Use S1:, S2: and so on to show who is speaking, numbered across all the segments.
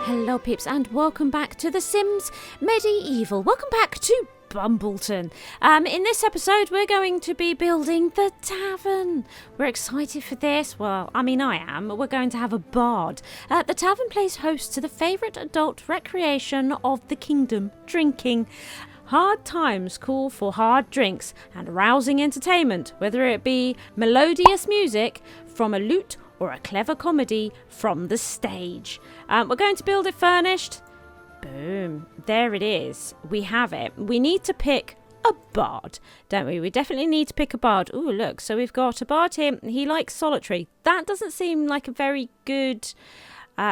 S1: Hello peeps and welcome back to The Sims Medieval. Welcome back to Bumbleton. In this episode we're going to be building the tavern. We're excited for this. Well, I mean I am. We're going to have a bard. The tavern plays host to the favourite adult recreation of the kingdom, drinking. Hard times call for hard drinks and rousing entertainment, whether it be melodious music from a lute or a clever comedy from the stage. We're going to build it furnished. Boom. There it is. We have it. We need to pick a bard, don't we? We definitely need to pick a bard. Ooh, look. So we've got a bard here. He likes solitary. That doesn't seem like a very good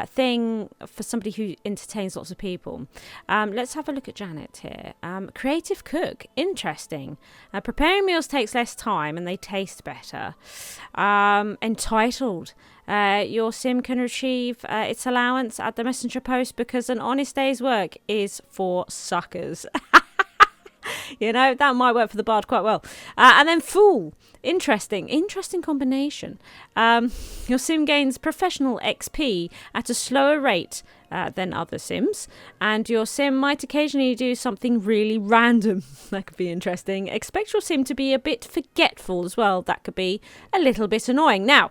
S1: thing for somebody who entertains lots of people. Let's have a look at Janet here. Creative cook. Interesting. Preparing meals takes less time and they taste better. Entitled. Your sim can achieve its allowance at the messenger post because an honest day's work is for suckers. You know, that might work for the bard quite well. And then fool. Interesting combination. Your sim gains professional XP at a slower rate than other sims, and your sim might occasionally do something really random. That could be interesting. Expect your sim to be a bit forgetful as well. That could be a little bit annoying. Now,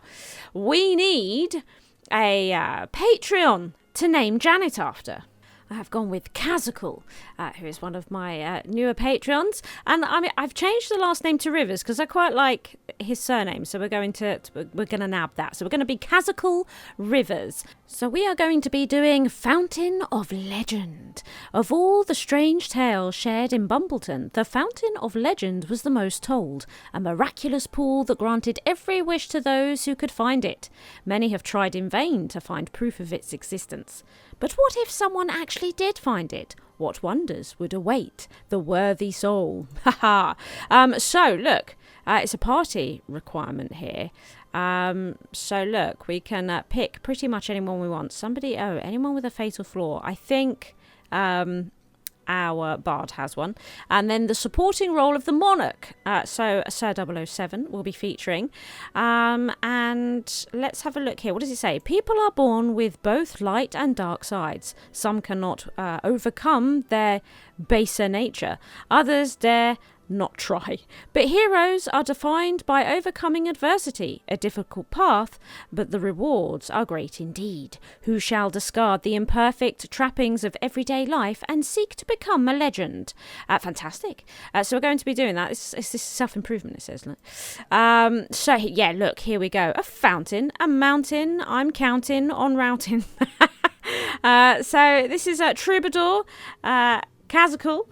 S1: we need a Patreon to name Janet after. I have gone with Kazicle, who is one of my newer patrons, and I mean I've changed the last name to Rivers because I quite like his surname, so we're going to nab that. So we're going to be Kazicle Rivers. So we are going to be doing Fountain of Legend. Of all the strange tales shared in Bumbleton, the Fountain of Legend was the most told, a miraculous pool that granted every wish to those who could find it. Many have tried in vain to find proof of its existence. But what if someone actually did find it? What wonders would await the worthy soul? Haha. So look, it's a party requirement here. So look, we can pick pretty much anyone we want. Anyone with a fatal flaw. I think our bard has one. And then the supporting role of the monarch. So Sir 007 will be featuring. And let's have a look here. What does it say? People are born with both light and dark sides. Some cannot overcome their baser nature. Others dare not try. But heroes are defined by overcoming adversity, a difficult path, but the rewards are great indeed. Who shall discard the imperfect trappings of everyday life and seek to become a legend? Fantastic. So we're going to be doing that. This is self-improvement, it says. So yeah, look, here we go. A fountain, a mountain. I'm counting on routing. So this is a troubadour. Kazicle.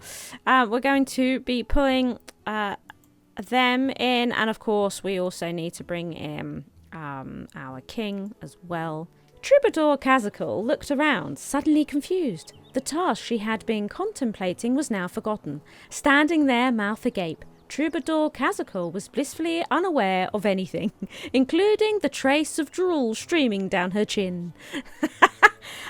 S1: We're going to be pulling them in, and of course we also need to bring in our king as well. Troubadour Kazicle looked around, suddenly confused. The task she had been contemplating was now forgotten. Standing there, mouth agape, Troubadour Kazicle was blissfully unaware of anything, including the trace of drool streaming down her chin.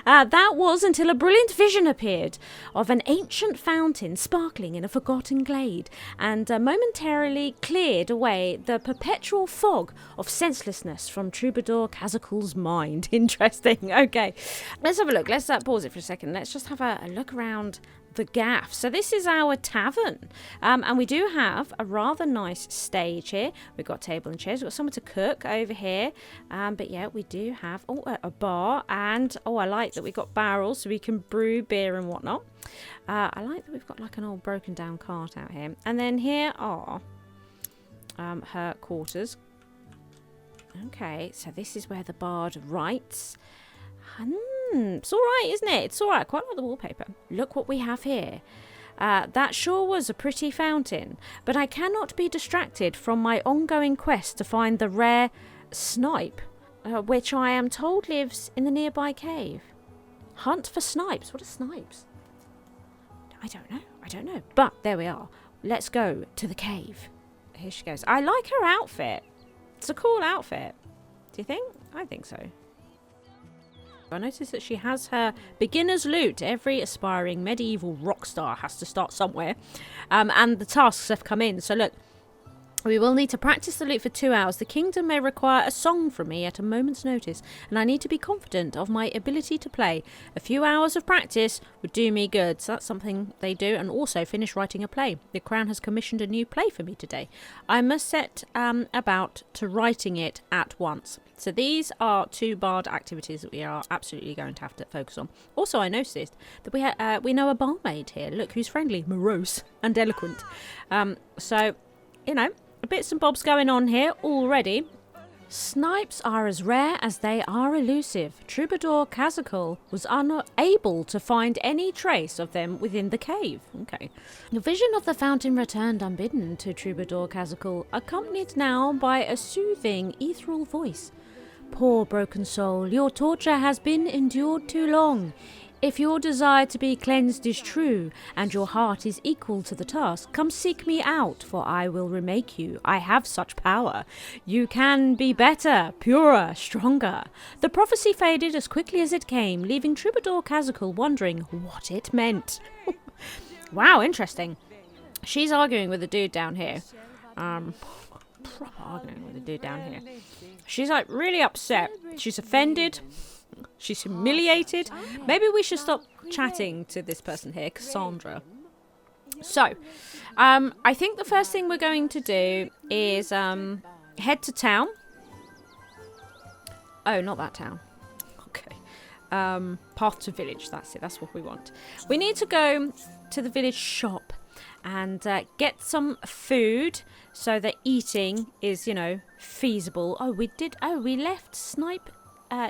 S1: That was until a brilliant vision appeared of an ancient fountain sparkling in a forgotten glade and momentarily cleared away the perpetual fog of senselessness from Troubadour Kazicle's mind. Interesting. Okay, let's have a look. Let's pause it for a second. Let's just have a look around the gaff. So this is our tavern, and we do have a rather nice stage here. We've got table and chairs. We've got somewhere to cook over here, but yeah, we do have a bar, and I like that we've got barrels so we can brew beer and whatnot. I like that we've got like an old broken down cart out here, and then here are her quarters. Okay, so this is where the bard writes. It's all right, isn't it? It's all right. I quite like the wallpaper. Look what we have here. That sure was a pretty fountain, but I cannot be distracted from my ongoing quest to find the rare snipe, which I am told lives in the nearby cave. Hunt for snipes. What are snipes? I don't know. But there we are. Let's go to the cave. Here she goes. I like her outfit. It's a cool outfit. Do you think? I think so. I noticed that she has her beginner's loot. Every aspiring medieval rock star has to start somewhere. And the tasks have come in. So look, We will need to practice the lute for 2 hours. The kingdom may require a song from me at a moment's notice, and I need to be confident of my ability to play. A few hours of practice would do me good. So that's something they do. And also finish writing a play. The Crown has commissioned a new play for me today. I must set about to writing it at once. So these are 2 bard activities that we are absolutely going to have to focus on. Also, I noticed that we know a barmaid here. Look, who's friendly, morose, and eloquent. So, you know, bits and bobs going on here already. Snipes are as rare as they are elusive. Troubadour Kazicle was unable to find any trace of them within the cave. Okay. The vision of the fountain returned unbidden to Troubadour Kazicle, accompanied now by a soothing, ethereal voice. Poor broken soul, your torture has been endured too long. If your desire to be cleansed is true, and your heart is equal to the task, come seek me out, for I will remake you. I have such power. You can be better, purer, stronger. The prophecy faded as quickly as it came, leaving Troubadour Kazicle wondering what it meant. Wow, interesting. She's arguing with the dude down here. Proper arguing with the dude down here. She's like really upset. She's offended. She's humiliated. Maybe we should stop chatting to this person here, Cassandra. So, I think the first thing we're going to do is head to town. Oh, not that town. Okay. Path to village. That's it. That's what we want. We need to go to the village shop and get some food so that eating is, you know, feasible. Oh, we left snipe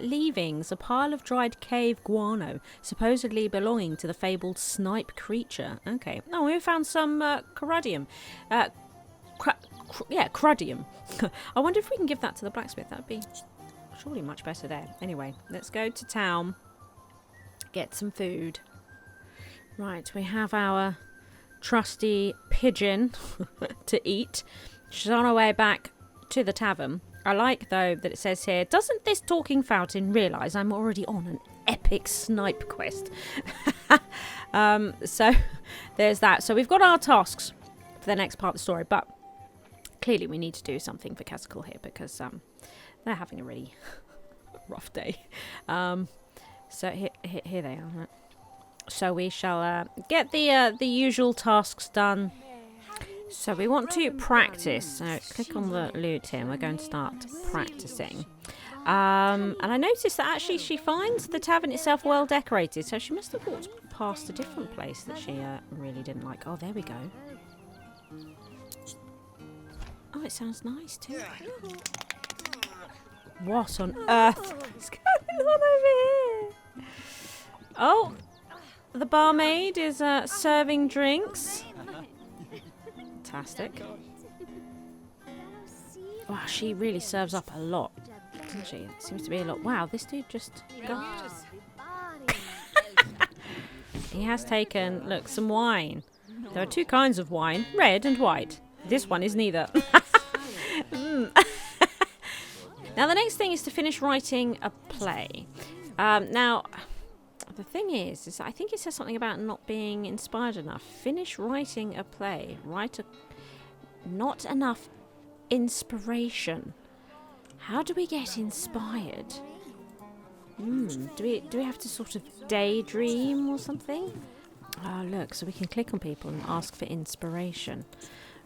S1: leavings, a pile of dried cave guano, supposedly belonging to the fabled snipe creature. Okay. Oh, we found some corrodium. Crodium. I wonder if we can give that to the blacksmith. That'd be surely much better there. Anyway, let's go to town, get some food. Right, we have our trusty pigeon to eat. She's on her way back to the tavern. I like, though, that it says here, doesn't this talking fountain realise I'm already on an epic snipe quest? So there's that. So we've got our tasks for the next part of the story, but clearly we need to do something for Kazicle here because they're having a really rough day. So here they are. Right? So we shall get the usual tasks done. So we want to practice. So click on the lute here and we're going to start practicing. And I noticed that actually she finds the tavern itself well decorated. So she must have walked past a different place that she really didn't like. Oh, there we go. Oh, it sounds nice too. What on earth is going on over here? Oh, the barmaid is serving drinks. Fantastic. Wow, she really serves up a lot, doesn't she? It seems to be a lot. Wow, this dude just got... He has taken, look, some wine. There are 2 kinds of wine, red and white. This one is neither. Now, the next thing is to finish writing a play. Now, the thing is I think it says something about not being inspired enough. Finish writing a play. Not enough inspiration. How do we get inspired? Do we have to sort of daydream or something? Oh, look, so we can click on people and ask for inspiration.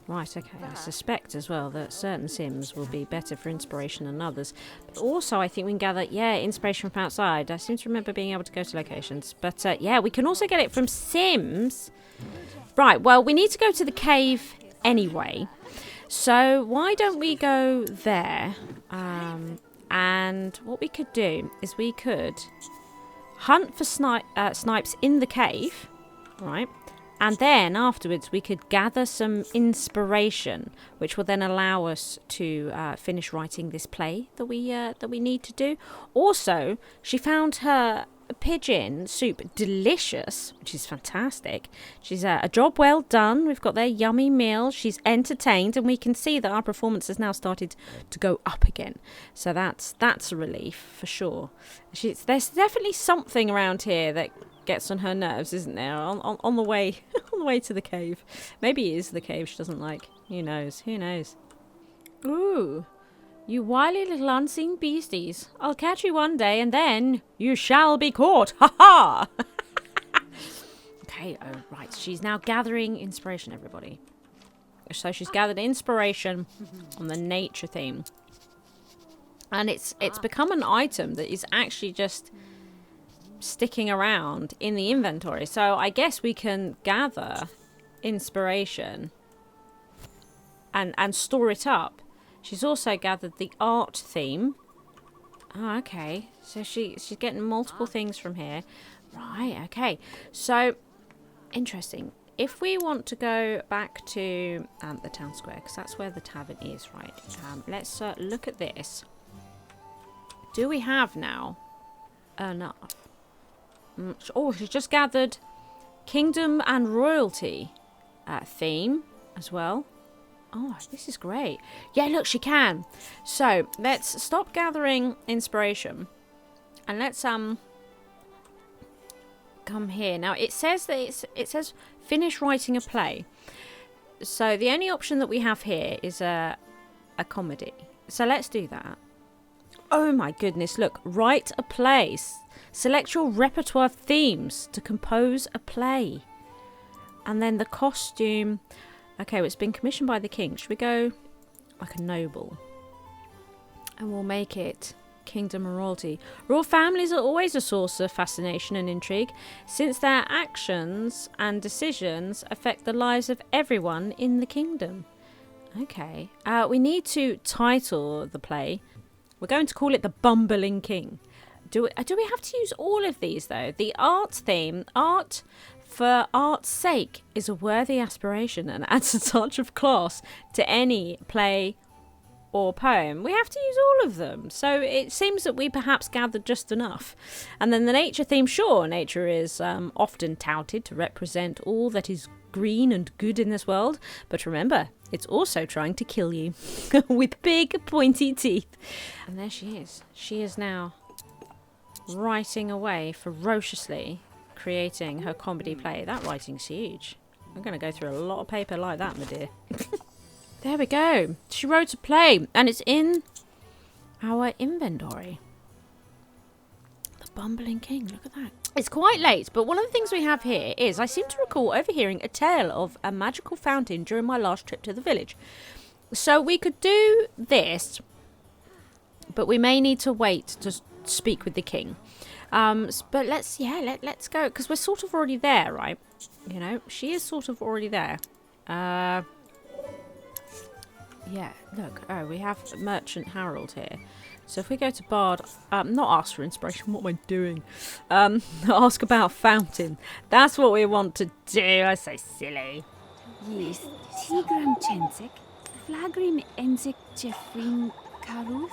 S1: Right, okay. I suspect as well that certain sims will be better for inspiration than others. But also, I think we can gather, inspiration from outside. I seem to remember being able to go to locations. But, we can also get it from sims. Right, well, we need to go to the cave anyway. So, why don't we go there? And what we could do is we could hunt for snipes in the cave, right? And then afterwards we could gather some inspiration, which will then allow us to finish writing this play that we need to do. Also, she found her pigeon soup delicious, which is fantastic. She's a job well done. We've got their yummy meal. She's entertained, and we can see that our performance has now started to go up again. So that's a relief for sure. There's definitely something around here that gets on her nerves, isn't there? On the way on the way to the cave. Maybe it is the cave she doesn't like. Who knows? Ooh. You wily little unseen beasties. I'll catch you one day and then you shall be caught. Ha ha! Okay, oh, right. She's now gathering inspiration, everybody. So she's gathered inspiration on the nature theme. And it's become an item that is actually just sticking around in the inventory. So I guess we can gather inspiration and store it up. She's also gathered the art theme. Oh, okay. So she's getting multiple things from here. Right, okay. So, interesting. If we want to go back to the town square, because that's where the tavern is, right? Let's look at this. Do we have now enough? Oh, she's just gathered kingdom and royalty theme as well. Oh, this is great. Yeah, look, she can. So, let's stop gathering inspiration. And let's come here. Now, it says that it says finish writing a play. So, the only option that we have here is a comedy. So, let's do that. Oh my goodness, look. Write a play. Select your repertoire themes to compose a play. And then the costume... Okay, well, it's been commissioned by the king. Should we go like a noble? And we'll make it kingdom and royalty. Royal families are always a source of fascination and intrigue, since their actions and decisions affect the lives of everyone in the kingdom. Okay. We need to title the play. We're going to call it The Bumbling King. Do we have to use all of these, though? The art theme, art... for art's sake, is a worthy aspiration and adds a touch of class to any play or poem. We have to use all of them. So it seems that we perhaps gathered just enough. And then the nature theme, sure, nature is often touted to represent all that is green and good in this world. But remember, it's also trying to kill you with big pointy teeth. And there she is. She is now writing away ferociously, creating her comedy play. That writing's huge. I'm going to go through a lot of paper like that, my dear. There we go. She wrote a play, and it's in our inventory. The Bumbling King. Look at that. It's quite late, but one of the things we have here is I seem to recall overhearing a tale of a magical fountain during my last trip to the village. So we could do this, but we may need to wait to speak with the king. But let's go, because we're sort of already there, right? You know, she is sort of already there. Yeah, look. Oh, we have Merchant Harold here. So if we go to Bard, not ask for inspiration. What am I doing? Ask about fountain. That's what we want to do. I say silly.
S2: Yes, Tigram Chensik, Flagrim Enzik Jeffrin Karuf.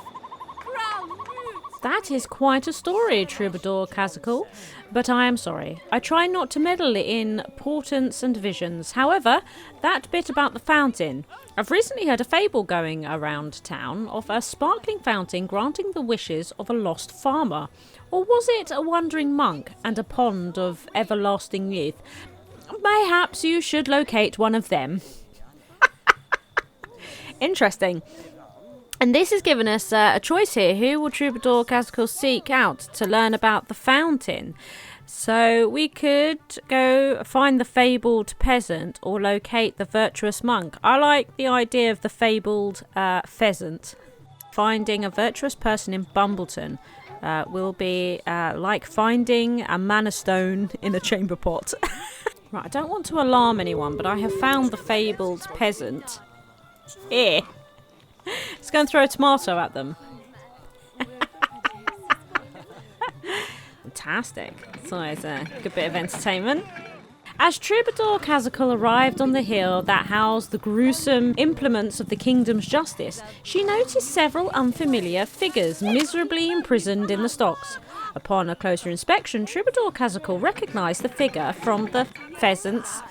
S1: That is quite a story, Troubadour Kazicle, but I am sorry. I try not to meddle in portents and visions. However, that bit about the fountain. I've recently heard a fable going around town of a sparkling fountain granting the wishes of a lost farmer. Or was it a wandering monk and a pond of everlasting youth? Mayhaps you should locate one of them. Interesting. And this has given us a choice here. Who will Troubadour Kazicle seek out to learn about the fountain? So we could go find the fabled peasant or locate the virtuous monk. I like the idea of the fabled pheasant. Finding a virtuous person in Bumbleton will be like finding a mana stone in a chamber pot. Right, I don't want to alarm anyone, but I have found the fabled peasant. Here. Let's go and throw a tomato at them. Fantastic. It's always a good bit of entertainment. As Troubadour Kazicle arrived on the hill that housed the gruesome implements of the kingdom's justice, she noticed several unfamiliar figures miserably imprisoned in the stocks. Upon a closer inspection, Troubadour Kazicle recognised the figure from the peasant's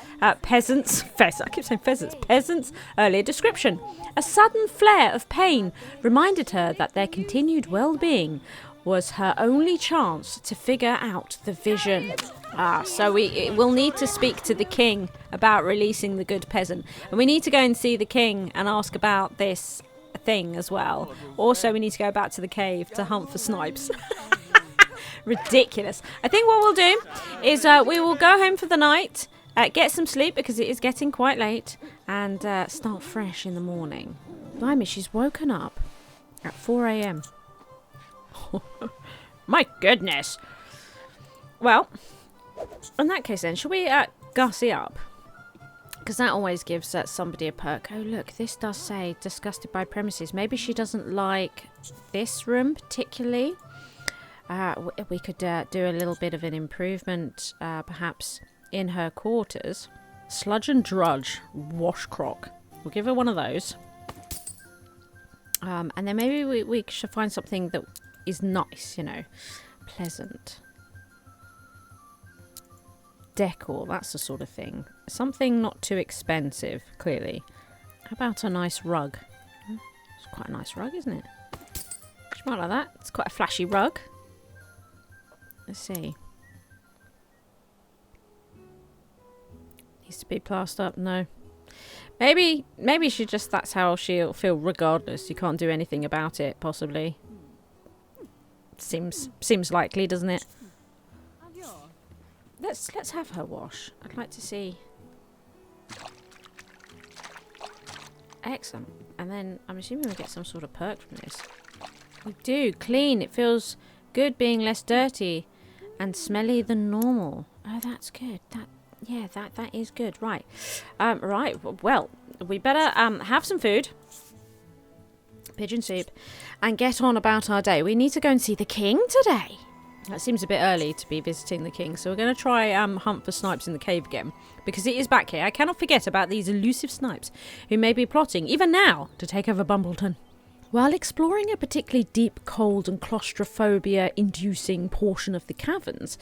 S1: earlier description. A sudden flare of pain reminded her that their continued well-being was her only chance to figure out the vision. So we'll need to speak to the king about releasing the good peasant. And we need to go and see the king and ask about this thing as well. Also, we need to go back to the cave to hunt for snipes. Ridiculous. I think what we'll do is we will go home for the night, get some sleep because it is getting quite late, and start fresh in the morning. Blimey, she's woken up at 4 a.m. My goodness. Well, in that case then, shall we gussy up? Because that always gives somebody a perk. Oh, look, this does say disgusted by premises. Maybe she doesn't like this room particularly. We could do a little bit of an improvement, perhaps, in her quarters. Sludge and drudge, wash crock. We'll give her one of those. And then maybe we should find something that is nice, you know, pleasant. Decor, that's the sort of thing. Something not too expensive, clearly. How about a nice rug? It's quite a nice rug, isn't it? She might like that. It's quite a flashy rug. Let's see. Needs to be plastered up. No. Maybe that's how she'll feel regardless. You can't do anything about it, possibly. Seems likely, doesn't it? Let's have her wash. I'd like to see. Excellent. And then I'm assuming we get some sort of perk from this. We do. Clean. It feels good being less dirty and smelly than normal. Oh, that's good. That is good. Right. Right. Well, we better have some food. Pigeon soup. And get on about our day. We need to go and see the king today. That seems a bit early to be visiting the king, so we're going to try hunt for snipes in the cave again, because it is back here. I cannot forget about these elusive snipes who may be plotting, even now, to take over Bumbleton. While exploring a particularly deep, cold and claustrophobia-inducing portion of the caverns,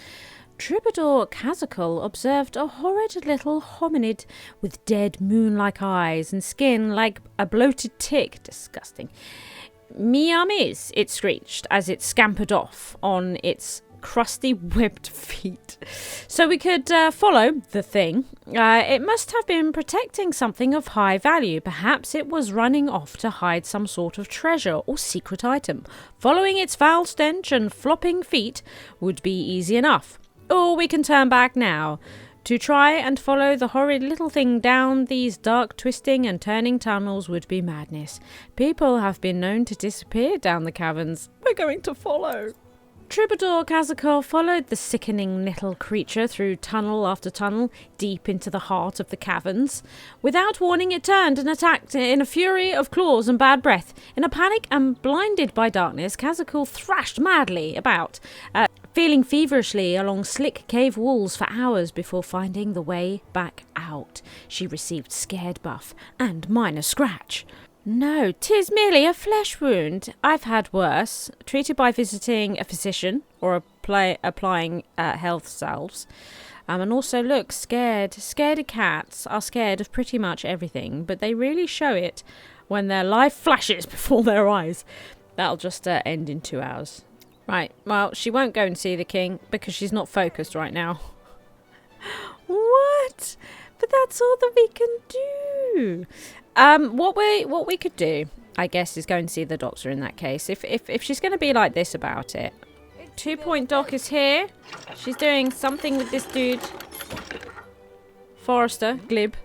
S1: Troubadour Kazicle observed a horrid little hominid with dead moon-like eyes and skin like a bloated tick. Disgusting. "Meow-meows," it screeched as it scampered off on its crusty webbed feet. So we could follow the thing. It must have been protecting something of high value. Perhaps it was running off to hide some sort of treasure or secret item. Following its foul stench and flopping feet would be easy enough. Or we can turn back now. To try and follow the horrid little thing down these dark twisting and turning tunnels would be madness. People have been known to disappear down the caverns. We're going to follow. Troubadour Kazicle followed the sickening little creature through tunnel after tunnel, deep into the heart of the caverns. Without warning, it turned and attacked in a fury of claws and bad breath. In a panic and blinded by darkness, Kazicle thrashed madly about, feeling feverishly along slick cave walls for hours before finding the way back out. She received scared buff and minor scratch. "No, 'tis merely a flesh wound. I've had worse. Treated by visiting a physician or applying health salves. And also, look, scared. Scaredy cats are scared of pretty much everything, but they really show it when their life flashes before their eyes. That'll just end in 2 hours." Right, well, she won't go and see the king because she's not focused right now. What? But that's all that we can do. What we could do, I guess, is go and see the doctor in that case. If she's going to be like this about it. 2 Point Doc is here. She's doing something with this dude. Forrester, Glib.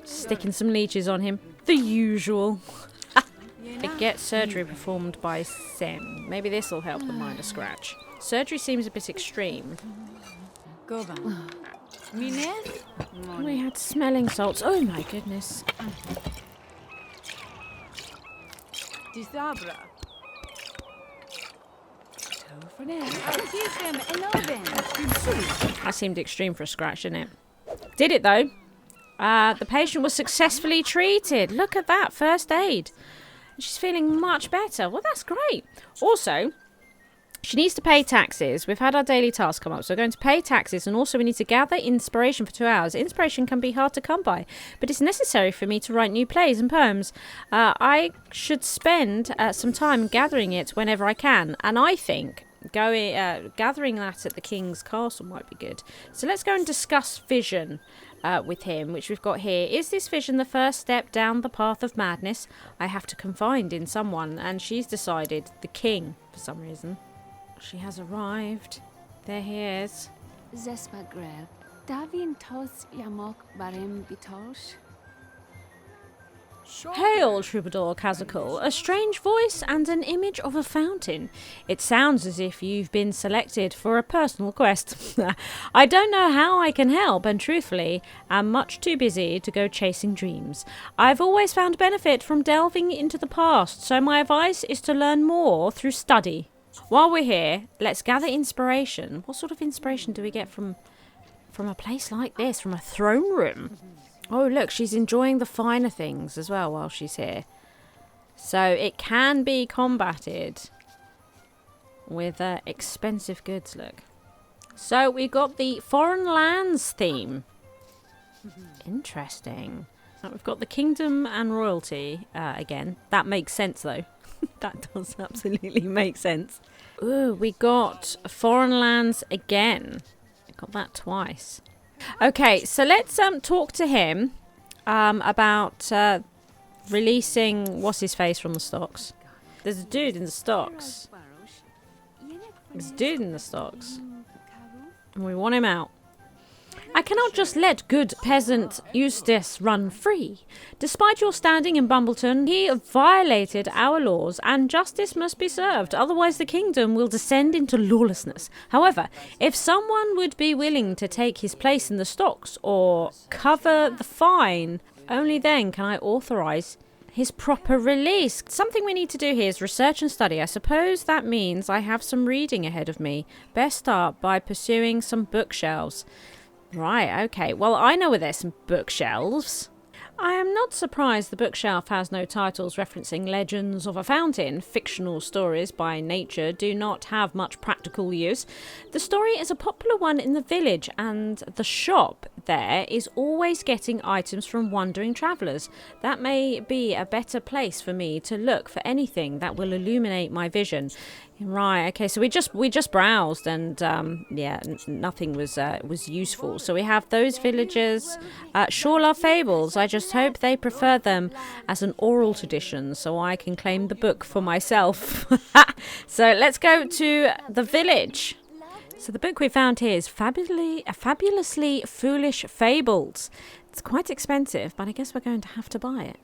S1: Sticking some leeches on him. The usual. Get surgery performed by Sem. Maybe this will help the minor scratch. Surgery seems a bit extreme. We had smelling salts. Oh my goodness. That seemed extreme for a scratch, didn't it? Did it though. The patient was successfully treated. Look at that, first aid. She's feeling much better. Well, that's great. Also, she needs to pay taxes. We've had our daily task come up, so we're going to pay taxes, and also we need to gather inspiration for 2 hours. Inspiration can be hard to come by, but it's necessary for me to write new plays and poems. I should spend some time gathering it whenever I can, and I think gathering that at the king's castle might be good. So let's go and discuss vision. with him, which we've got here. Is this vision the first step down the path of madness? I have to confide in someone, and she's decided the king for some reason. She has arrived. There he is.
S2: SHIZWAH grel. Davin tos yamok barem bitosh.
S1: Hail, Troubadour Kazicle, a strange voice and an image of a fountain. It sounds as if you've been selected for a personal quest. I don't know how I can help, and truthfully, am much too busy to go chasing dreams. I've always found benefit from delving into the past, so my advice is to learn more through study. While we're here, let's gather inspiration. What sort of inspiration do we get from a place like this, from a throne room? Oh, look, she's enjoying the finer things as well while she's here. So it can be combated with expensive goods, look. So we got the foreign lands theme. Interesting. We've got the kingdom and royalty again. That makes sense, though. That does absolutely make sense. Ooh, we got foreign lands again. I got that twice. Okay, so let's talk to him about releasing what's-his-face from the stocks. There's a dude in the stocks. There's a dude in the stocks. And we want him out. I cannot just let good peasant Eustace run free. Despite your standing in Bumbleton, he violated our laws and justice must be served. Otherwise the kingdom will descend into lawlessness. However, if someone would be willing to take his place in the stocks or cover the fine, only then can I authorise his proper release. Something we need to do here is research and study. I suppose that means I have some reading ahead of me. Best start by pursuing some bookshelves. Right, okay. Well, I know where there's some bookshelves. I am not surprised the bookshelf has no titles referencing legends of a fountain. Fictional stories by nature do not have much practical use. The story is a popular one in the village, and the shop there is always getting items from wandering travellers. That may be a better place for me to look for anything that will illuminate my vision. Right, okay, so we just browsed and yeah, nothing was useful. So we have those villagers. Sure love fables. I just hope they prefer them as an oral tradition so I can claim the book for myself. So let's go to the village. So the book we found here is Fabulously Foolish Fables. It's quite expensive, but I guess we're going to have to buy it.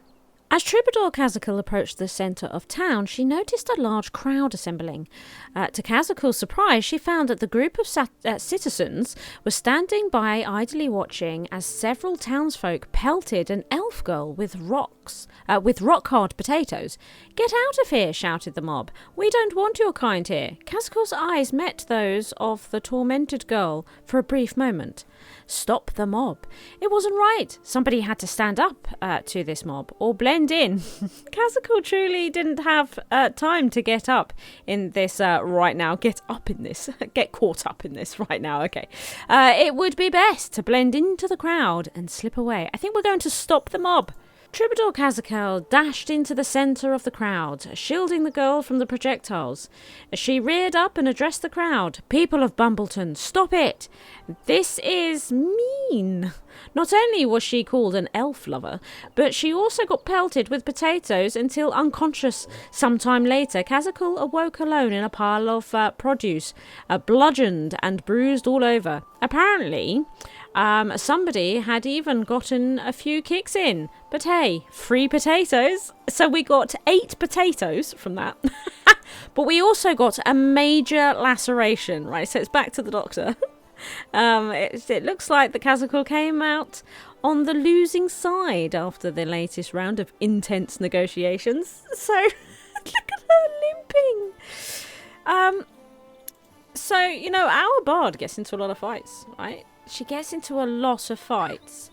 S1: As Troubadour Kazicle approached the centre of town, she noticed a large crowd assembling. To Kazicle's surprise, she found that the group of citizens was standing by idly watching as several townsfolk pelted an elf girl with rock-hard potatoes. "Get out of here," shouted the mob. "We don't want your kind here." Kazicle's eyes met those of the tormented girl for a brief moment. Stop the mob. It wasn't right. Somebody had to stand up to this mob or blend in. Kazicle truly didn't have time to get up in this right now. Get up in this. Get caught up in this right now. Okay. It would be best to blend into the crowd and slip away. I think we're going to stop the mob. Troubadour Kazicle dashed into the centre of the crowd, shielding the girl from the projectiles. She reared up and addressed the crowd. "People of Bumbleton, stop it! This is mean." Not only was she called an elf lover, but she also got pelted with potatoes until unconscious. Sometime later, Kazicle awoke alone in a pile of produce, bludgeoned and bruised all over. Apparently, somebody had even gotten a few kicks in. But hey, free potatoes. So we got 8 potatoes from that. But we also got a major laceration, right? So it's back to the doctor. It looks like the Kazicle came out on the losing side after the latest round of intense negotiations. So look at her limping. So, you know, our bard gets into a lot of fights, right? She gets into a lot of fights.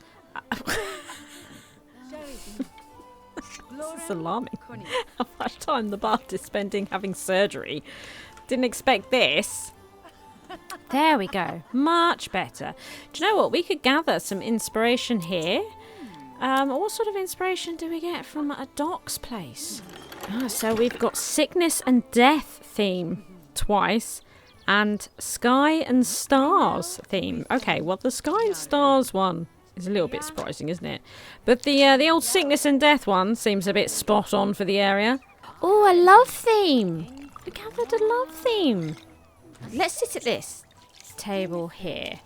S1: This is alarming. How much time the bard is spending having surgery. Didn't expect this. There we go. Much better. Do you know what? We could gather some inspiration here. What sort of inspiration do we get from a doc's place? So we've got sickness and death theme twice. And sky and stars theme. Okay, well, the sky and stars one It's a little bit surprising, isn't it? But the old sickness and death one seems a bit spot on for the area. Oh, a love theme. We gathered a love theme. Let's sit at this table here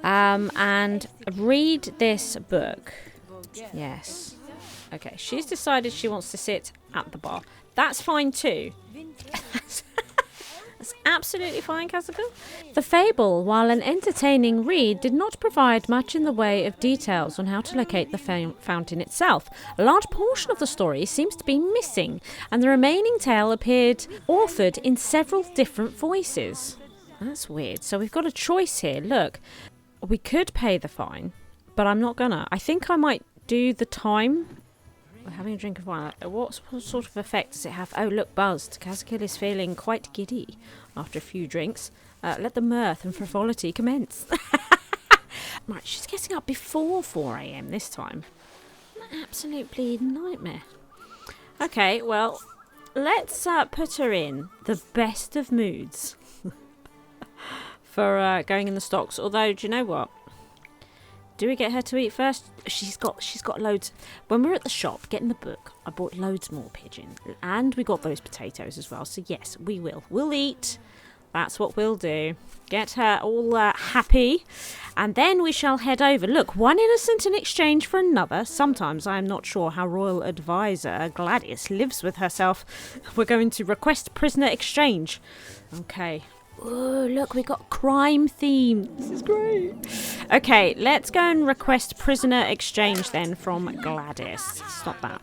S1: and read this book. Yes. Okay, she's decided she wants to sit at the bar. That's fine too. That's absolutely fine, Kazicle. The fable, while an entertaining read, did not provide much in the way of details on how to locate the fountain itself. A large portion of the story seems to be missing, and the remaining tale appeared authored in several different voices. That's weird. So we've got a choice here. Look, we could pay the fine, but I'm not gonna. I think I might do the time. We're having a drink of wine. What sort of effect does it have? Oh, look, buzzed. Kazicle is feeling quite giddy after a few drinks. Let the mirth and frivolity commence. Right, she's getting up before 4 a.m. this time. An absolute bleeding nightmare. Okay, well, let's put her in the best of moods for going in the stocks. Although, do you know what? Do we get her to eat first? She's got loads. When we were at the shop getting the book, I bought loads more pigeon. And we got those potatoes as well. So yes, we will. We'll eat. That's what we'll do. Get her all happy. And then we shall head over. Look, one innocent in exchange for another. Sometimes I am not sure how royal advisor Gladys lives with herself. We're going to request prisoner exchange. Okay. Oh, look, we got crime theme. This is great. Okay, let's go and request prisoner exchange then from Gladys. Stop that.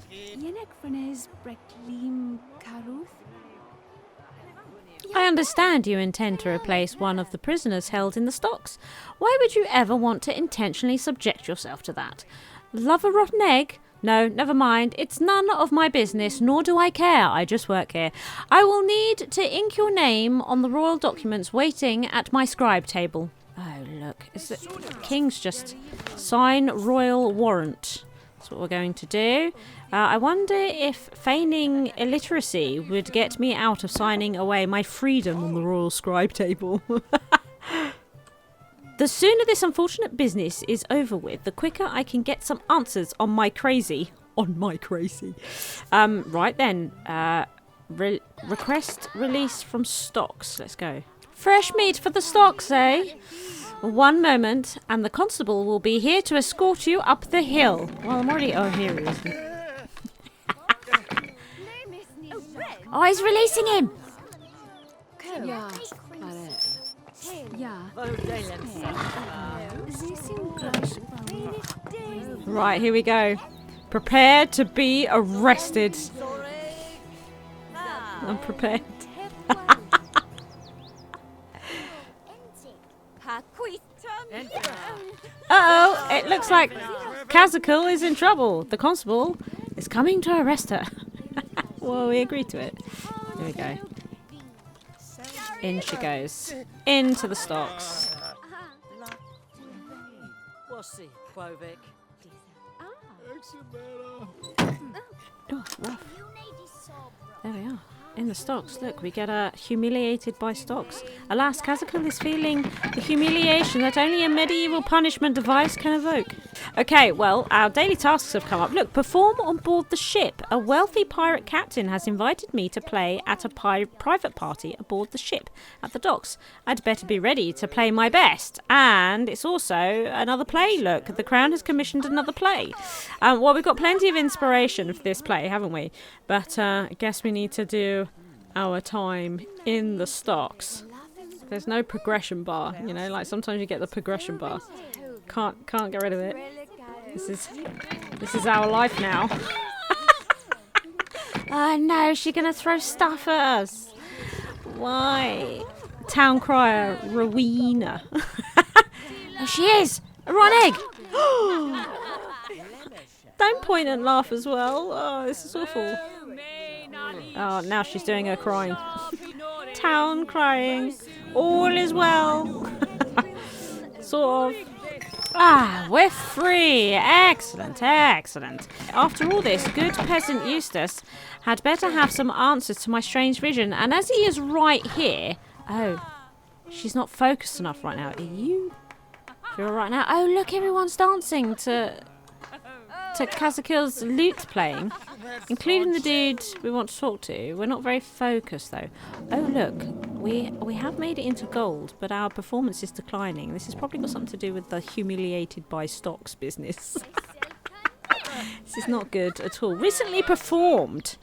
S1: I understand you intend to replace one of the prisoners held in the stocks. Why would you ever want to intentionally subject yourself to that? Love a rotten egg? No, never mind. It's none of my business, nor do I care. I just work here. I will need to ink your name on the royal documents waiting at my scribe table. Oh, look. Is it King's just sign royal warrant? That's what we're going to do. I wonder if feigning illiteracy would get me out of signing away my freedom on the royal scribe table. The sooner this unfortunate business is over with, the quicker I can get some answers on my crazy. Right then. Request release from stocks. Let's go. Fresh meat for the stocks, eh? 1 moment, and the constable will be here to escort you up the hill. Well, I'm already... Oh, here he is. Oh, he's releasing him! Right, here we go. Prepare to be arrested. I'm prepared. Uh-oh, it looks like Kazicle is in trouble. The constable is coming to arrest her. Well, we agreed to it. Here we go. In she goes. Into the stocks. Oh, rough. There we are. In the stocks. Look, we get humiliated by stocks. Alas, Kazicle is feeling the humiliation that only a medieval punishment device can evoke. Okay, well, our daily tasks have come up. Look, perform on board the ship. A wealthy pirate captain has invited me to play at a private party aboard the ship at the docks. I'd better be ready to play my best. And it's also another play. Look, the Crown has commissioned another play. Well, we've got plenty of inspiration for this play, haven't we? But I guess we need to do our time in the stocks. There's no progression bar, you know, like sometimes you get the progression bar. Can't get rid of it. This is our life now. Oh no, she's gonna throw stuff at us. Why? Town crier Rowena. There she is! A rotten egg! Don't point and laugh as well. Oh, this is awful. Oh, now she's doing her crying. Town crying. All is well. Sort of. Ah, we're free. Excellent, excellent. After all this, good peasant Eustace had better have some answers to my strange vision. And as he is right here... Oh, she's not focused enough right now. Are you You're all right now. Oh, look, everyone's dancing to Kazicle's lute playing, including the dude we want to talk to. We're not very focused, though. Oh, look, we have made it into gold, but our performance is declining. This has probably got something to do with the humiliated by stocks business. This is not good at all. Recently performed.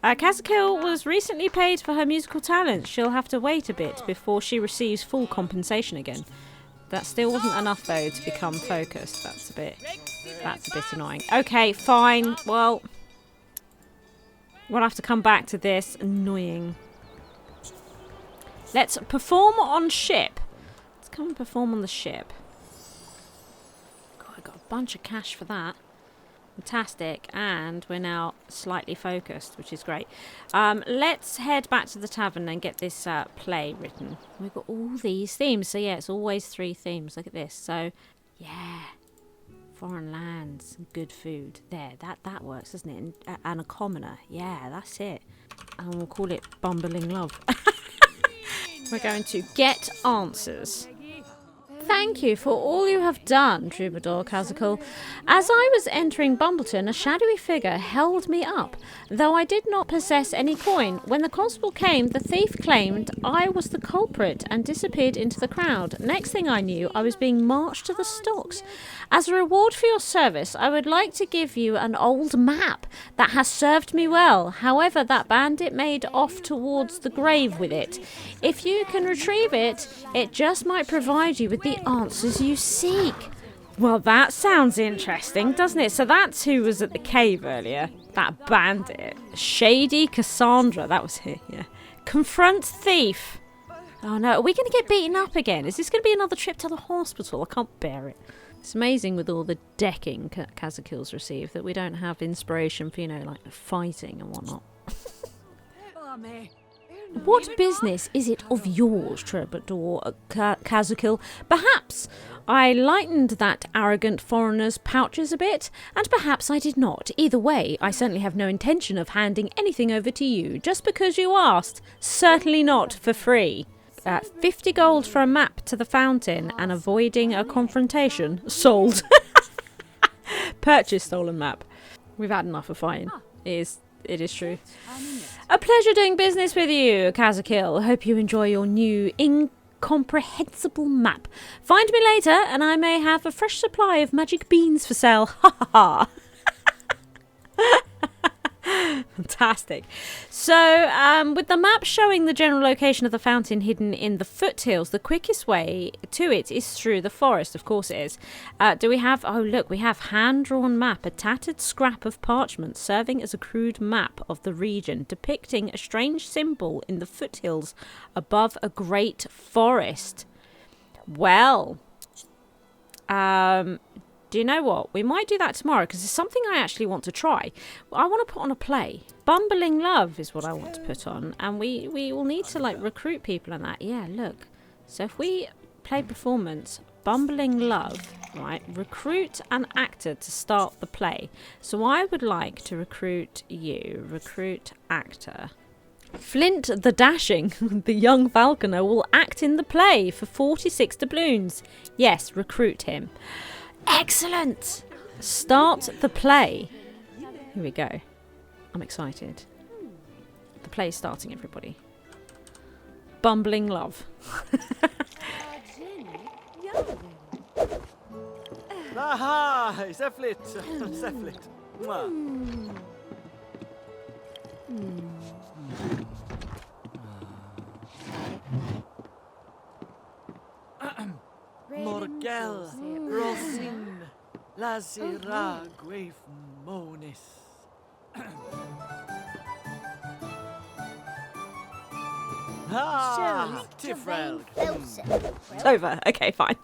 S1: Kazicle was recently paid for her musical talents. She'll have to wait a bit before she receives full compensation again. That still wasn't enough, though, to become focused. That's a bit annoying. Okay, fine. Well, we'll have to come back to this. Annoying. Let's perform on ship. Let's come and perform on the ship. God, I got a bunch of cash for that. Fantastic. And we're now slightly focused, which is great. Let's head back to the tavern and get this play written. We've got all these themes. So, yeah, it's always 3 themes. Look at this. So, yeah. Foreign lands, good food. There, that works, doesn't it? And a commoner. Yeah, that's it. And we'll call it Bumbling Love. We're going to get answers. Thank you for all you have done, Troubadour Kazicle. As I was entering Bumbleton, a shadowy figure held me up. Though I did not possess any coin, when the constable came, the thief claimed I was the culprit and disappeared into the crowd. Next thing I knew, I was being marched to the stocks. As a reward for your service, I would like to give you an old map that has served me well. However, that bandit made off towards the grave with it. If you can retrieve it, it just might provide you with the answers you seek. Well, that sounds interesting, doesn't it? So that's who was at the cave earlier. That bandit. Shady Cassandra. That was it, yeah. Confront thief. Oh no, are we going to get beaten up again? Is this going to be another trip to the hospital? I can't bear it. It's amazing with all the decking Kazicle's received that we don't have inspiration for, like fighting and whatnot. What business is it of yours, Troubadour Kazicle? Perhaps I lightened that arrogant foreigner's pouches a bit, and perhaps I did not. Either way, I certainly have no intention of handing anything over to you, just because you asked. Certainly not for free. 50 gold for a map to the fountain and avoiding a confrontation. Sold. Purchase stolen map. We've had enough of fighting. It is true. A pleasure doing business with you, Kazicle. Hope you enjoy your new incomprehensible map. Find me later and I may have a fresh supply of magic beans for sale. Ha ha ha. Fantastic. So, with the map showing the general location of the fountain hidden in the foothills, the quickest way to it is through the forest. Of course it is. Do we have... Oh, look, we have hand-drawn map, a tattered scrap of parchment serving as a crude map of the region, depicting a strange symbol in the foothills above a great forest. Well, do you know what? We might do that tomorrow because it's something I actually want to try. I want to put on a play. Bumbling Love is what I want to put on. And we will need to recruit people and that. Yeah, look. So if we play performance, Bumbling Love, right? Recruit an actor to start the play. So I would like to recruit you. Recruit actor. Flint the Dashing, the young falconer, will act in the play for 46 doubloons. Yes, recruit him. Excellent! Start the play. Here we go. I'm excited. The play's starting, everybody. Bumbling Love.
S3: Aha! Seflit! Seflit! Morgel, Rosin, Lazira, Grave Monis. Ah, Tifrel.
S1: It's over. Okay, fine.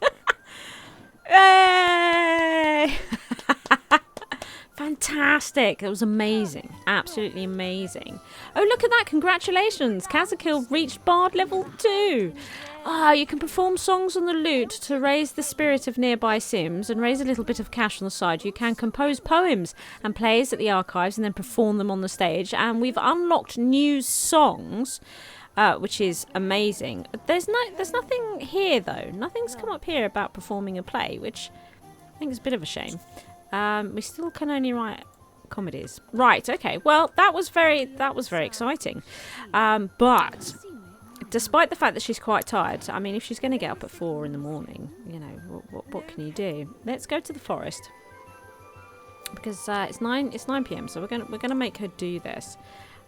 S1: Yay! Fantastic. It was amazing. Absolutely amazing. Oh, look at that. Congratulations. Kazicle reached Bard level 2. You can perform songs on the lute to raise the spirit of nearby Sims and raise a little bit of cash on the side. You can compose poems and plays at the archives and then perform them on the stage. And we've unlocked new songs. which is amazing. There's nothing here though. Nothing's come up here about performing a play, which I think is a bit of a shame. We still can only write comedies. Right, okay. Well, that was very exciting. But despite the fact that she's quite tired, I mean, if she's going to get up at 4 in the morning, you know, what can you do? Let's go to the forest. Because it's 9 p.m, so we're gonna make her do this.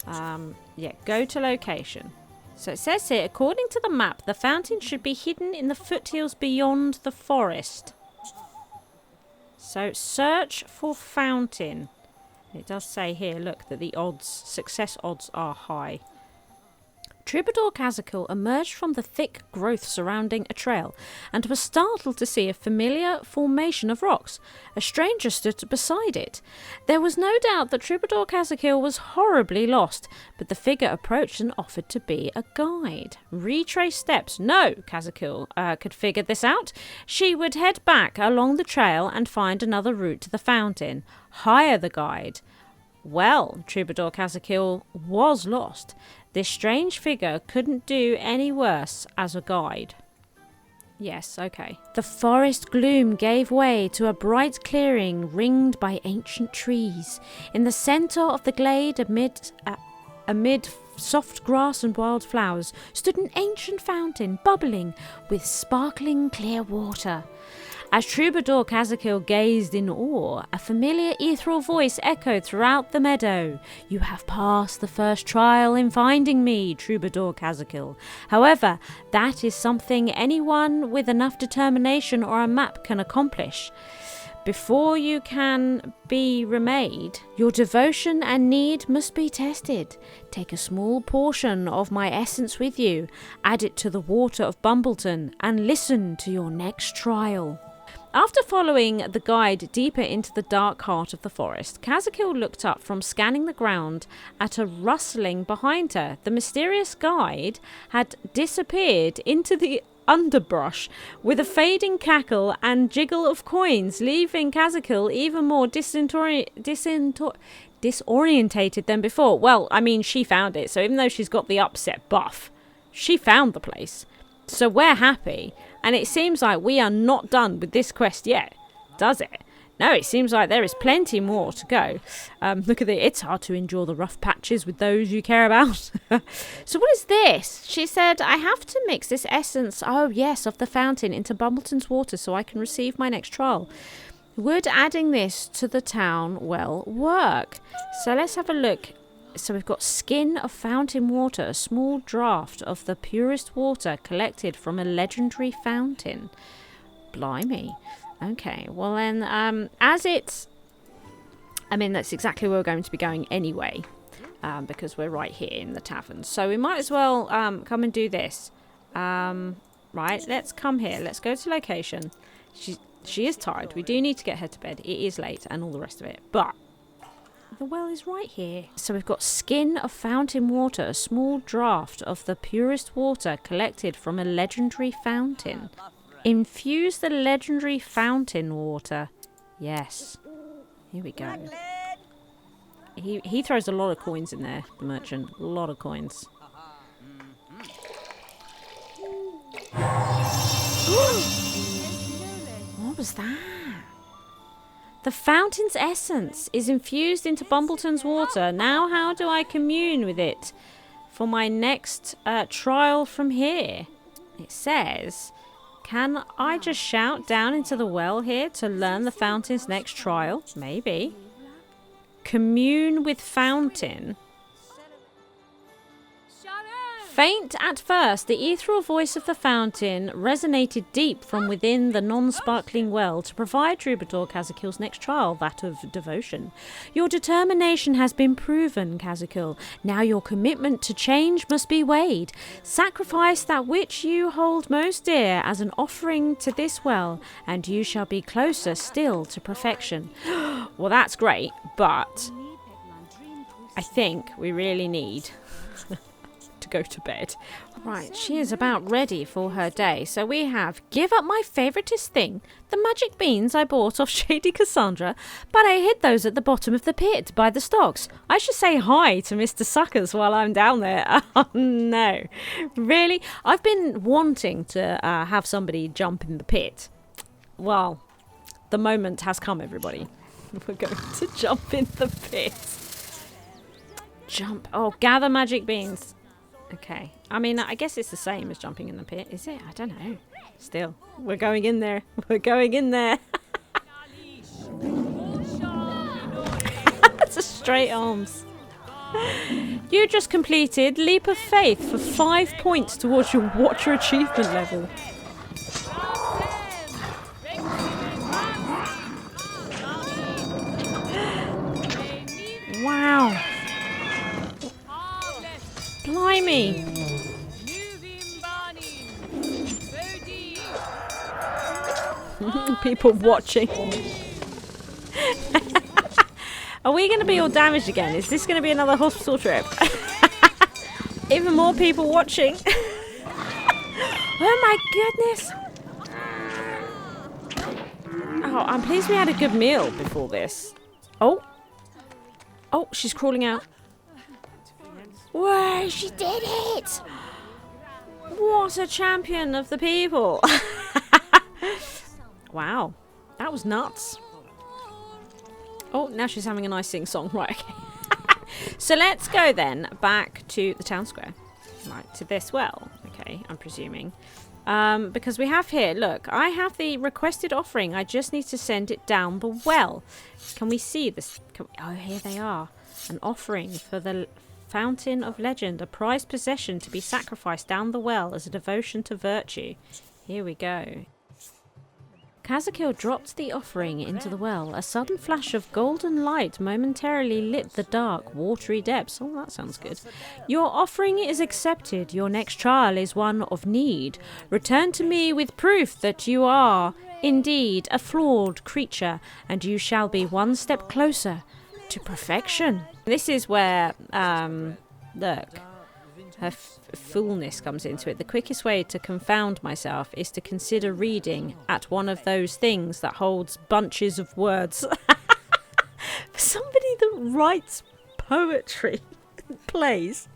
S1: Yeah, go to location. So it says here, according to the map, the fountain should be hidden in the foothills beyond the forest. So search for fountain. It does say here, look, that the success odds are high. Troubadour Kazicle emerged from the thick growth surrounding a trail and was startled to see a familiar formation of rocks. A stranger stood beside it. There was no doubt that Troubadour Kazicle was horribly lost, but the figure approached and offered to be a guide. Retrace steps. No, Kazicle could figure this out. She would head back along the trail and find another route to the fountain. Hire the guide. Well, Troubadour Kazicle was lost. This strange figure couldn't do any worse as a guide. Yes, okay. The forest gloom gave way to a bright clearing ringed by ancient trees. In the centre of the glade, amid soft grass and wild flowers, stood an ancient fountain bubbling with sparkling clear water. As Troubadour Kazicle gazed in awe, a familiar ethereal voice echoed throughout the meadow. You have passed the first trial in finding me, Troubadour Kazicle. However, that is something anyone with enough determination or a map can accomplish. Before you can be remade, your devotion and need must be tested. Take a small portion of my essence with you, add it to the water of Bumbleton, and listen to your next trial. After following the guide deeper into the dark heart of the forest, Kazicle looked up from scanning the ground at a rustling behind her. The mysterious guide had disappeared into the underbrush with a fading cackle and jiggle of coins, leaving Kazicle even more disorientated than before. Well, I mean, she found it, so even though she's got the upset buff, she found the place. So we're happy. And it seems like we are not done with this quest yet, does it? No, it seems like there is plenty more to go. Look at it. It's hard to endure the rough patches with those you care about. So what is this? She said, I have to mix this essence, oh yes, of the fountain into Bumbleton's water so I can receive my next trial. Would adding this to the town well work? So let's have a look. So we've got skin of fountain water, a small draught of the purest water collected from a legendary fountain. Blimey. Okay, well then, that's exactly where we're going to be going anyway, because we're right here in the tavern. So we might as well come and do this. Right, let's come here. Let's go to location. She is tired. We do need to get her to bed. It is late and all the rest of it, but the well is right here. So we've got skin of fountain water, a small draught of the purest water collected from a legendary fountain. Infuse the legendary fountain water. Yes. Here we go. He throws a lot of coins in there, the merchant. A lot of coins. What was that? The fountain's essence is infused into Bumbleton's water. Now how do I commune with it for my next trial from here? It says, can I just shout down into the well here to learn the fountain's next trial? Maybe. Commune with fountain. Faint at first, the ethereal voice of the fountain resonated deep from within the non-sparkling well to provide Troubadour Kazicle's next trial, that of devotion. Your determination has been proven, Kazicle. Now your commitment to change must be weighed. Sacrifice that which you hold most dear as an offering to this well, and you shall be closer still to perfection. Well, that's great, but I think we really need to go to bed. Right, she is about ready for her day. So we have give up my favouriteest thing, the magic beans I bought off Shady Cassandra, but I hid those at the bottom of the pit by the stocks. I should say hi to Mr. Suckers while I'm down there. Oh no, really? I've been wanting to have somebody jump in the pit. Well, the moment has come, everybody. We're going to jump in the pit. Jump. Oh, gather magic beans. Okay. I mean, I guess it's the same as jumping in the pit, is it? I don't know. Still, we're going in there. We're going in there. That's a straight arms. You just completed Leap of Faith for 5 points towards your Watcher achievement level. Wow. Blimey. People watching. Are we going to be all damaged again? Is this going to be another hospital trip? Even more people watching. Oh my goodness. Oh, I'm pleased we had a good meal before this. Oh. Oh, she's crawling out. Whoa, she did it! What a champion of the people. Wow, that was nuts. Oh, now she's having a nice sing-song. Right, okay. So let's go then back to the town square. Right, to this well. Okay, I'm presuming. Because we have here, look, I have the requested offering. I just need to send it down the well. Can we see this? Oh, here they are. An offering for the Fountain of Legend, a prized possession to be sacrificed down the well as a devotion to virtue. Here we go. Kazicle dropped the offering into the well. A sudden flash of golden light momentarily lit the dark, watery depths. Oh, that sounds good. Your offering is accepted. Your next trial is one of need. Return to me with proof that you are indeed a flawed creature, and you shall be one step closer to perfection. This is where, look, her foolness comes into it. The quickest way to confound myself is to consider reading at one of those things that holds bunches of words. For somebody that writes poetry, plays.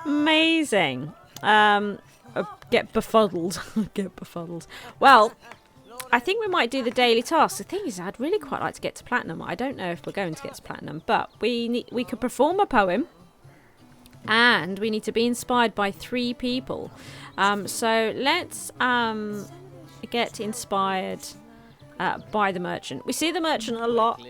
S1: Amazing. Get befuddled. Get befuddled. Well, I think we might do the daily tasks. The thing is, I'd really quite like to get to platinum. I don't know if we're going to get to platinum, but we could perform a poem, and we need to be inspired by 3 people. So let's get inspired by the merchant. We see the merchant a lot,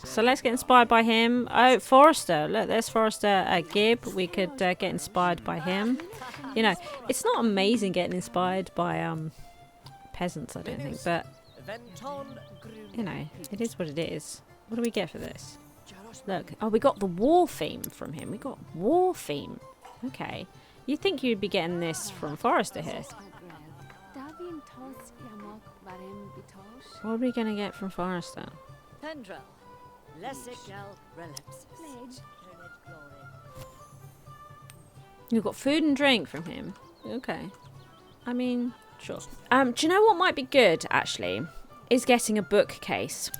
S1: so let's get inspired by him. Oh, Forrester. Look, there's Forrester Gibb. We could get inspired by him. You know, it's not amazing getting inspired by peasants, I don't think, but you know, it is what it is. What do we get for this? Look, oh, we got the war theme from him. We got war theme. Okay, you'd think you'd be getting this from Forrester here. What are we gonna get from Forrester? You've got food and drink from him. Okay, I mean, sure. Do you know what might be good, actually? Is getting a bookcase.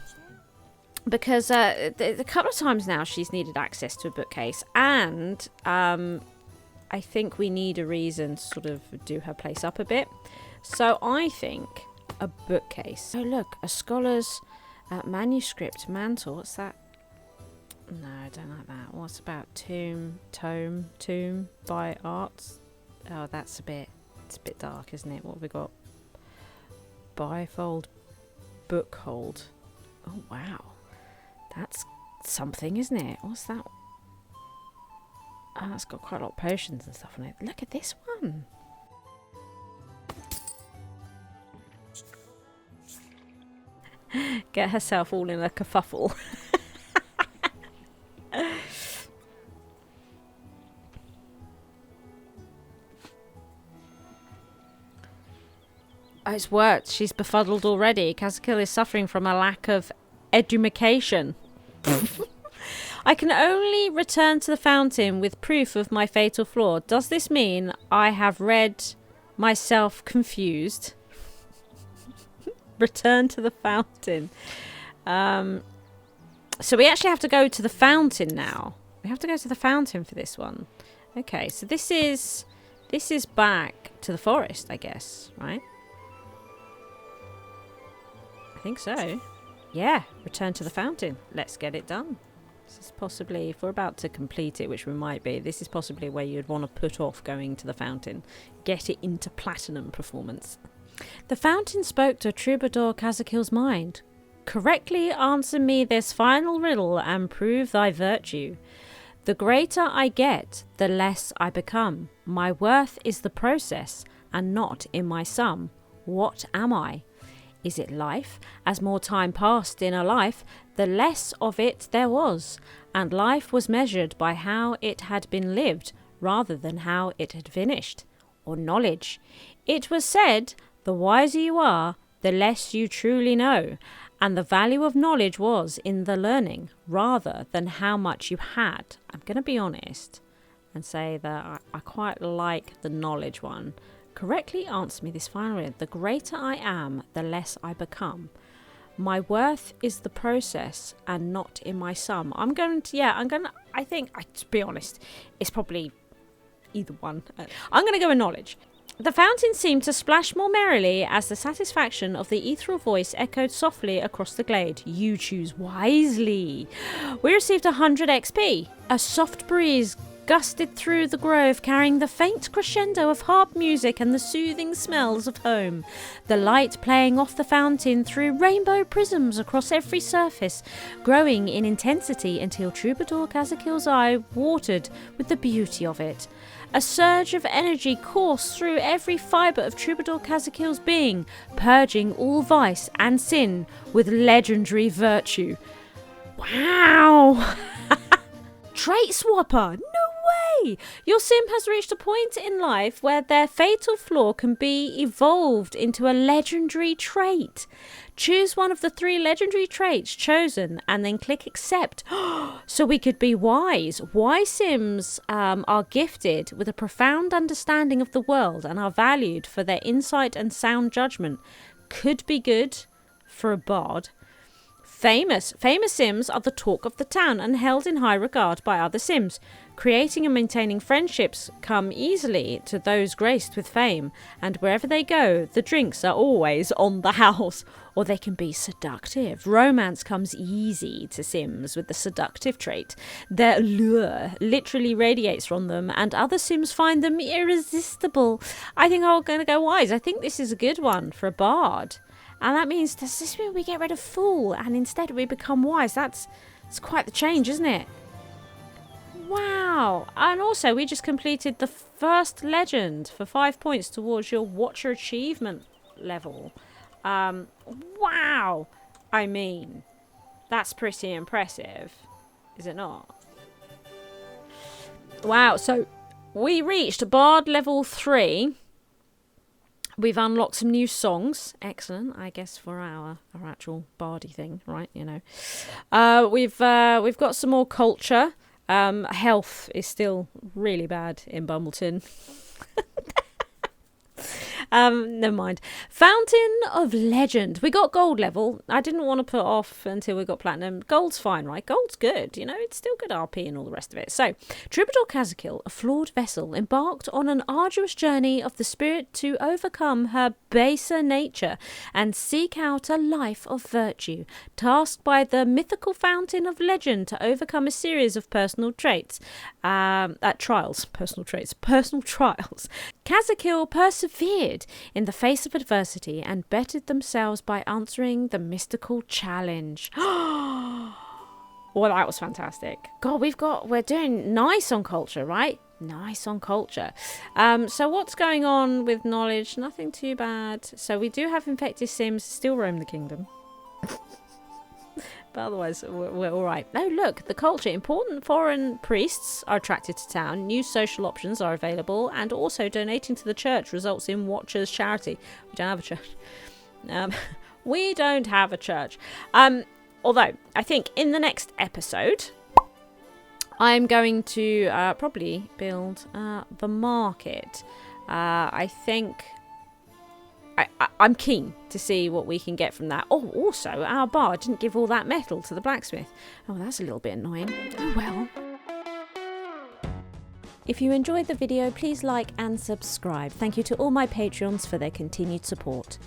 S1: Because a couple of times now she's needed access to a bookcase. And I think we need a reason to sort of do her place up a bit. So I think a bookcase. Oh, look. A scholar's manuscript mantle. What's that? No, I don't like that. What's about tomb by arts? Oh, that's a bit... It's a bit dark, isn't it? What have we got? Bifold book hold. Oh, wow. That's something, isn't it? What's that? Oh, that's got quite a lot of potions and stuff on it. Look at this one. Get herself all in a kerfuffle. Oh, it's worked. She's befuddled already. Kazicle is suffering from a lack of education. I can only return to the fountain with proof of my fatal flaw. Does this mean I have read myself confused? Return to the fountain. So we actually have to go to the fountain now. We have to go to the fountain for this one. Okay, so this is back to the forest, I guess, right? I think so. Yeah, return to the fountain. Let's get it done. This is possibly, if we're about to complete it, which we might be, this is possibly where you'd want to put off going to the fountain. Get it into platinum performance. The fountain spoke to Troubadour Kazicle's mind. Correctly answer me this final riddle and prove thy virtue. The greater I get, the less I become. My worth is the process, and not in my sum. What am I? Is it life? As more time passed in a life, the less of it there was, and life was measured by how it had been lived, rather than how it had finished. Or knowledge. It was said, the wiser you are, the less you truly know, and the value of knowledge was in the learning, rather than how much you had. I'm going to be honest and say that I quite like the knowledge one. Correctly answer me this final riddle. The greater I am, the less I become. My worth is the process and not in my sum. I think, to be honest, it's probably either one. I'm going to go with knowledge. The fountain seemed to splash more merrily as the satisfaction of the ethereal voice echoed softly across the glade. You choose wisely. We received 100 XP. A soft breeze gusted through the grove, carrying the faint crescendo of harp music and the soothing smells of home. The light playing off the fountain threw rainbow prisms across every surface, growing in intensity until Troubadour Kazicle's eye watered with the beauty of it. A surge of energy coursed through every fibre of Troubadour Kazicle's being, purging all vice and sin with legendary virtue. Wow! Trait swapper! No way! Your sim has reached a point in life where their fatal flaw can be evolved into a legendary trait. Choose one of the 3 legendary traits chosen and then click accept. So we could be wise. Wise sims are gifted with a profound understanding of the world and are valued for their insight and sound judgment. Could be good for a bard. Famous sims are the talk of the town and held in high regard by other sims. Creating and maintaining friendships come easily to those graced with fame, and wherever they go, the drinks are always on the house. Or they can be seductive. Romance comes easy to sims with the seductive trait. Their allure literally radiates from them, and other sims find them irresistible. I think I'm going to go wise. I think this is a good one for a bard. And that means, does this mean we get rid of fool and instead we become wise? That's quite the change, isn't it? Wow. And also, we just completed the first legend for 5 points towards your Watcher achievement level. Wow. I mean, that's pretty impressive, is it not? Wow. So we reached Bard level 3. We've unlocked some new songs. Excellent, I guess, for our actual bardy thing, right? You know, we've got some more culture. Health is still really bad in Bumbleton. Never mind. Fountain of Legend. We got gold level. I didn't want to put off until we got platinum. Gold's fine, right? Gold's good. You know, it's still good RP and all the rest of it. So, Troubadour Kazicle, a flawed vessel, embarked on an arduous journey of the spirit to overcome her baser nature and seek out a life of virtue, tasked by the mythical Fountain of Legend to overcome a series of personal trials. Kazicle persevered in the face of adversity and bettered themselves by answering the mystical challenge. Well, that was fantastic. God, we're doing nice on culture, right? Nice on culture. So what's going on with knowledge? Nothing too bad. So we do have infected sims still roam the kingdom. But otherwise, we're all right. Oh, look, the culture. Important foreign priests are attracted to town. New social options are available. And also donating to the church results in Watcher's charity. We don't have a church. We don't have a church. Although, I think in the next episode, I'm going to probably build the market. I think I'm keen to see what we can get from that. Oh, also, our bar didn't give all that metal to the blacksmith. Oh, that's a little bit annoying. Oh, well. If you enjoyed the video, please like and subscribe. Thank you to all my Patreons for their continued support.